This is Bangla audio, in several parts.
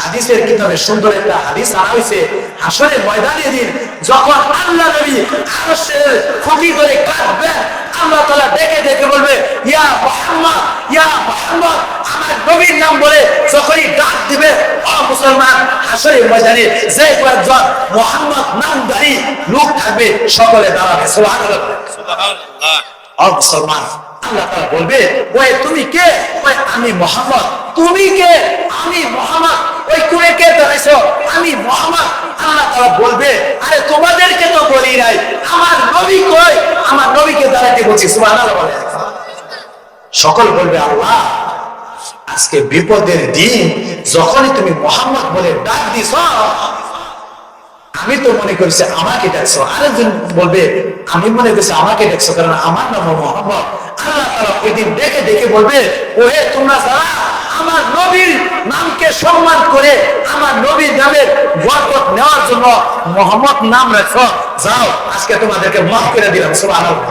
হাদিসের কিতাবে সুন্দর একটা হাদিস আনা হয়েছে, হাসরের ময়দানের দিন যখন আল্লাহ নবী আরশের খুঁটি করে কাঁদবেন, আল্লাহ তাআলা ডেকে ডেকে বলবে ইয়া মুহাম্মদ, ইয়া মুহাম্মদ, আমার নবীর নাম বলে যখনই ডাক দিবে, ও মুসলমান, হাসরের ময়দানে যে কয়েকজন মুহাম্মদ নামধারী লোক থাকবে সকলে দাঁড়াবে। সুবহানাল্লাহ, সুবহানাল্লাহ। ও মুসলমান, আল্লাহ তাআলা বলবে ওই তুমি কে? ওই আমি মুহাম্মদ। তুমি কে? আমি মুহাম্মদ। ওই তুমি কে দাঁড়াইছো? আমি মুহাম্মদ। আল্লাহ তাআলা বলবে আরে তোমাদেরকে তো বলি নাই, আমার নবী কই? আমার নবীকে দাঁড়াতে বলছি। সুবহানাল্লাহ বলে সকল বলবে আল্লাহ আজকে বিপদের দিন যখনই তুমি মুহাম্মদ বলে ডাক দিছ, আমি তো মনে করছি আমাকে ডাকছো। আরেকজন বলবে আমি মনে করছি আমাকে ডাকছো, কারণ আমার নাম মুহাম্মদ। আল্লাহ তাআলা ওই দিন ডেকে ডেকে বলবে ওহে তোমরা যারা আমার নবীর নামকে সম্মান করে আমার নবীর নামের বরকত নেওয়ার জন্য মুহাম্মদ নাম রাখছো, যাও আজকে তোমাদেরকে মাফ করে দিলাম। সুবহানাল্লাহ।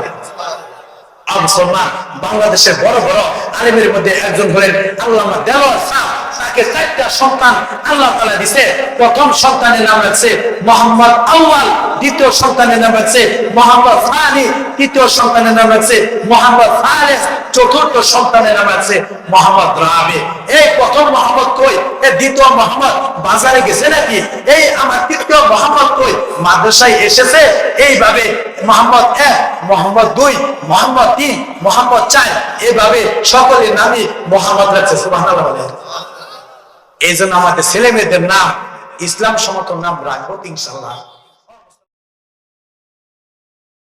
মুসলমান, বাংলাদেশের বড় বড় আলেমের মধ্যে একজন হলেন আল্লামা দেলোয়ার শাহ। তাকে 4টা সন্তান আল্লাহ তাআলা দিয়েছে। প্রথম সন্তানের নাম রাখছে মোহাম্মদ আউয়াল, দ্বিতীয় সন্তানের নাম রাখছে মোহাম্মদ সানি, তৃতীয় সন্তানের নাম রাখছে মোহাম্মদ ফারেস, চতুর্থ সন্তানের নাম রাখছে মোহাম্মদ রাবি। এই প্রথম মোহাম্মদ কই? এই দ্বিতীয় মোহাম্মদ বাজারে গেছে নাকি? এই আমার তৃতীয় মোহাম্মদ কই? মাদ্রাসায় এসেছে। এইভাবে মোহাম্মদ 1, মোহাম্মদ 2, মোহাম্মদ 3, মোহাম্মদ 4, এইভাবে সকলের নামই মোহাম্মদ রাখছে। সুবহানাল্লাহ। এই জন্য আমাদের ছেলে মেয়েদের নাম ইসলাম সম্মত নাম রাখবো ইনশাআল্লাহ।